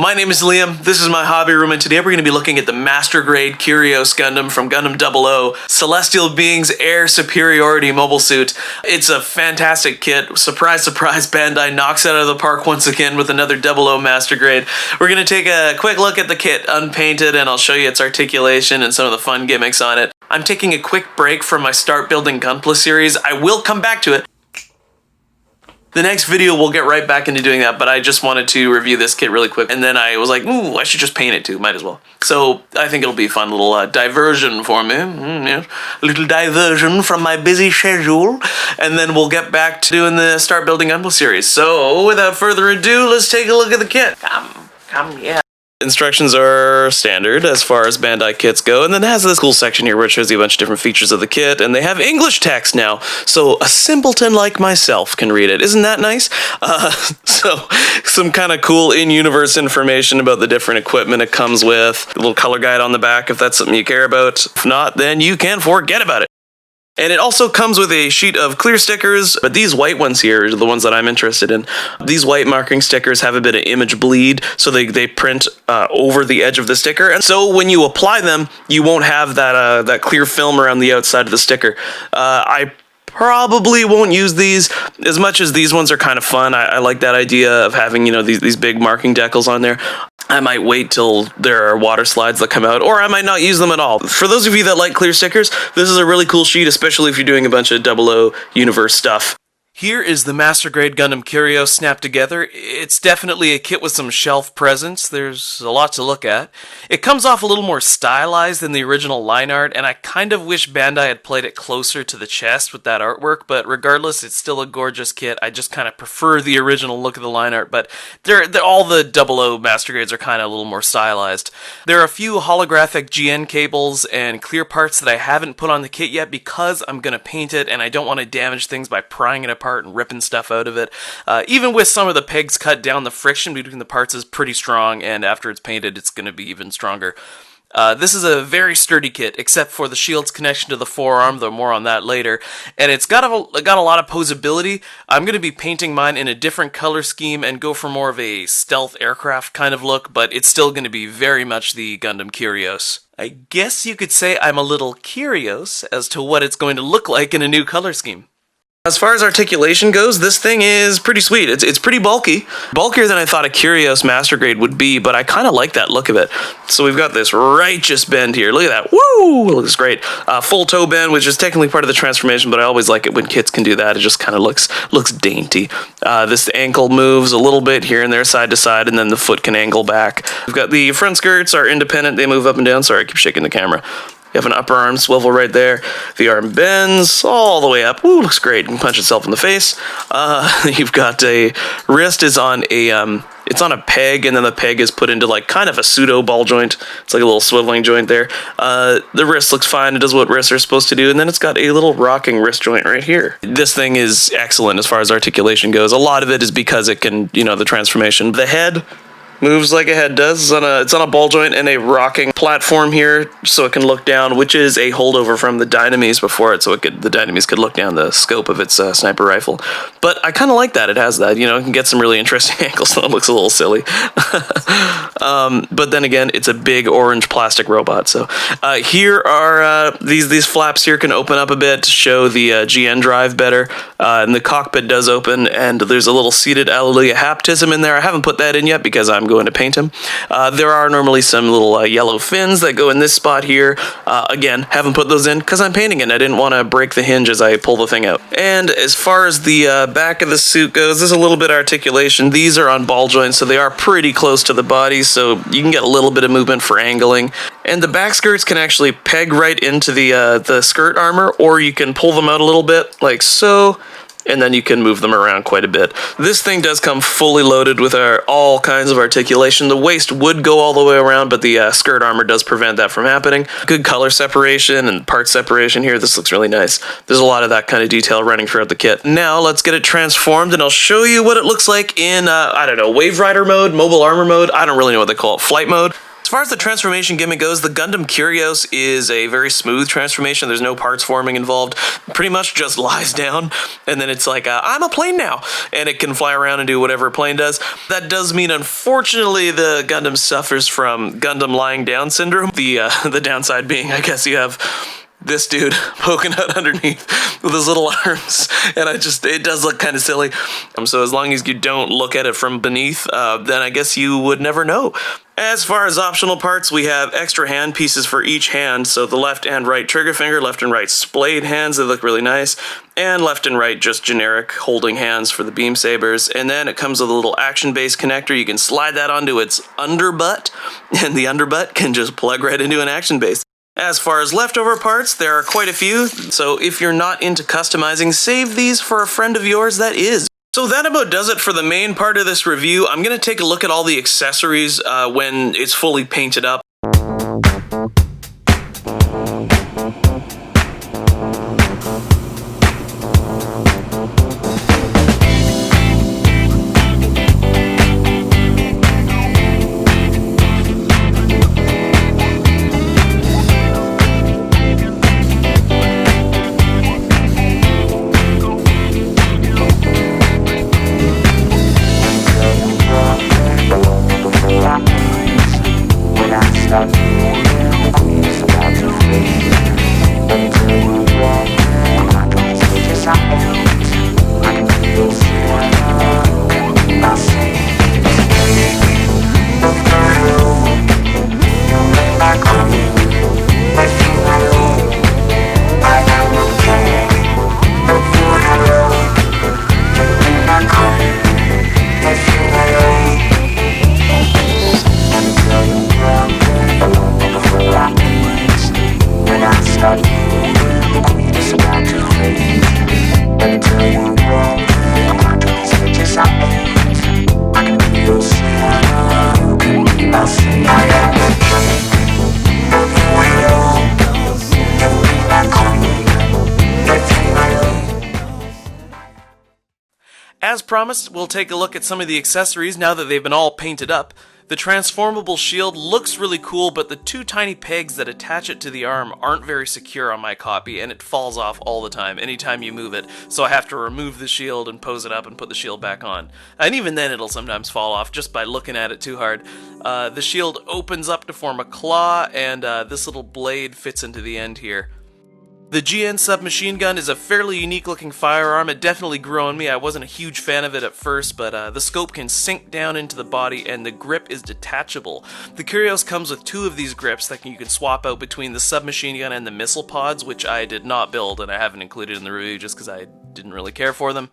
My name is Liam, this is my hobby room, and today we're going to be looking at the Master Grade Kyrios Gundam from Gundam 00, Celestial Beings Air Superiority Mobile Suit. It's a fantastic kit. Surprise, surprise, Bandai knocks it out of the park once again with another 00 Master Grade. We're going to take a quick look at the kit unpainted, and I'll show you its articulation and some of the fun gimmicks on it. I'm taking a quick break from my Start Building Gunpla series. I will come back to it. The next video, we'll get right back into doing that, but I just wanted to review this kit really quick, and then I was like, ooh, I should just paint it too, might as well. So I think it'll be a fun little diversion for me, yeah. A little diversion from my busy schedule, and then we'll get back to doing the Start Building Gunpla series. So without further ado, let's take a look at the kit. Come, yeah. Instructions are standard as far as Bandai kits go, and then it has this cool section here where it shows you a bunch of different features of the kit, and they have English text now, so a simpleton like myself can read it. Isn't that nice? So some kind of cool in-universe information about the different equipment it comes with, a little color guide on the back if that's something you care about. If not, then you can forget about it. And it also comes with a sheet of clear stickers, but these white ones here are the ones that I'm interested in. These white marking stickers have a bit of image bleed, so they print over the edge of the sticker. And so when you apply them, you won't have that clear film around the outside of the sticker. I probably won't use these as much as these ones are kind of fun. I like that idea of having, these big marking decals on there. I might wait till there are water slides that come out, or I might not use them at all. For those of you that like clear stickers, this is a really cool sheet, especially if you're doing a bunch of 00 universe stuff. Here is the Master Grade Gundam Kyrios snapped together. It's definitely a kit with some shelf presence. There's a lot to look at. It comes off a little more stylized than the original line art, and I kind of wish Bandai had played it closer to the chest with that artwork, but regardless, it's still a gorgeous kit. I just kind of prefer the original look of the line art, but all the 00 Master Grades are kind of a little more stylized. There are a few holographic GN cables and clear parts that I haven't put on the kit yet because I'm going to paint it, and I don't want to damage things by prying it apart and ripping stuff out of it. Even with some of the pegs cut down, the friction between the parts is pretty strong, and after it's painted, it's going to be even stronger. This is a very sturdy kit, except for the shield's connection to the forearm, though more on that later. And it's got a lot of posability. I'm going to be painting mine in a different color scheme and go for more of a stealth aircraft kind of look, but it's still going to be very much the Gundam Kyrios. I guess you could say I'm a little curious as to what it's going to look like in a new color scheme. As far as articulation goes, this thing is pretty sweet. It's pretty bulky. Bulkier than I thought a Kyrios Master Grade would be, but I kind of like that look of it. So we've got this righteous bend here. Look at that. Woo! It looks great. Full toe bend, which is technically part of the transformation, but I always like it when kits can do that. It just kind of looks dainty. This ankle moves a little bit here and there, side to side, and then the foot can angle back. We've got the front skirts are independent. They move up and down. Sorry, I keep shaking the camera. You have an upper arm swivel right there. The arm bends all the way up. Ooh, looks great. It can punch itself in the face. You've got a wrist is on a it's on a peg, and then the peg is put into like kind of a pseudo ball joint. It's like a little swiveling joint there. The wrist looks fine. It does what wrists are supposed to do, and then it's got a little rocking wrist joint right here. This thing is excellent as far as articulation goes. A lot of it is because it can, the transformation. The head moves like a head does. It's on a ball joint and a rocking platform here, so it can look down, which is a holdover from the Dynames before it, so the Dynames could look down the scope of its sniper rifle. But I kind of like that it has that. It can get some really interesting angles, so it looks a little silly. But then again, it's a big orange plastic robot. So here are these flaps here can open up a bit to show the GN drive better, and the cockpit does open, and there's a little seated Alleluia haptism in there. I haven't put that in yet because I'm going to paint him. There are normally some little yellow fins that go in this spot here. Again, haven't put those in because I'm painting it and I didn't want to break the hinge as I pull the thing out. And as far as the back of the suit goes, there's a little bit of articulation. These are on ball joints, so they are pretty close to the body, so you can get a little bit of movement for angling. And the back skirts can actually peg right into the skirt armor, or you can pull them out a little bit, like so, and then you can move them around quite a bit. This thing does come fully loaded with all kinds of articulation. The waist would go all the way around, but the skirt armor does prevent that from happening. Good color separation and part separation here. This looks really nice. There's a lot of that kind of detail running throughout the kit. Now let's get it transformed, and I'll show you what it looks like in, Wave Rider mode, mobile armor mode. I don't really know what they call it. Flight mode. far as the transformation gimmick goes, the Gundam Kyrios is a very smooth transformation. There's no parts forming involved. Pretty much just lies down, and then it's like, I'm a plane now, and it can fly around and do whatever a plane does. That does mean, unfortunately, the Gundam suffers from Gundam lying down syndrome. The downside being, I guess you have this dude poking out underneath with his little arms, and it does look kind of silly. So as long as you don't look at it from beneath, then I guess you would never know. As far as optional parts, we have extra hand pieces for each hand, so the left and right trigger finger, left and right splayed hands, they look really nice, and left and right just generic holding hands for the beam sabers. And then it comes with a little action base connector. You can slide that onto its underbutt, and the underbutt can just plug right into an action base. As far as leftover parts, there are quite a few, so if you're not into customizing, save these for a friend of yours that is. So that about does it for the main part of this review. I'm going to take a look at all the accessories when it's fully painted up. As promised, we'll take a look at some of the accessories now that they've been all painted up. The transformable shield looks really cool, but the two tiny pegs that attach it to the arm aren't very secure on my copy, and it falls off all the time, anytime you move it, so I have to remove the shield and pose it up and put the shield back on. And even then it'll sometimes fall off just by looking at it too hard. The shield opens up to form a claw, and this little blade fits into the end here. The GN submachine gun is a fairly unique looking firearm. It definitely grew on me. I wasn't a huge fan of it at first, but the scope can sink down into the body and the grip is detachable. The Kyrios comes with two of these grips that you can swap out between the submachine gun and the missile pods, which I did not build and I haven't included in the review just because I didn't really care for them.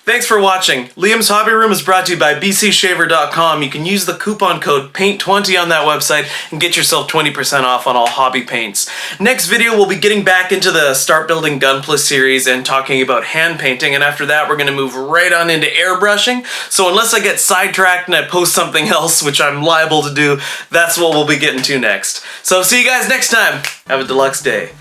Thanks for watching. Liam's Hobby Room is brought to you by bcshaver.com. You can use the coupon code PAINT20 on that website and get yourself 20% off on all hobby paints. Next video, we'll be getting back into the Start Building Gunpla series and talking about hand painting, and after that, we're going to move right on into airbrushing. So unless I get sidetracked and I post something else, which I'm liable to do, that's what we'll be getting to next. So see you guys next time. Have a deluxe day.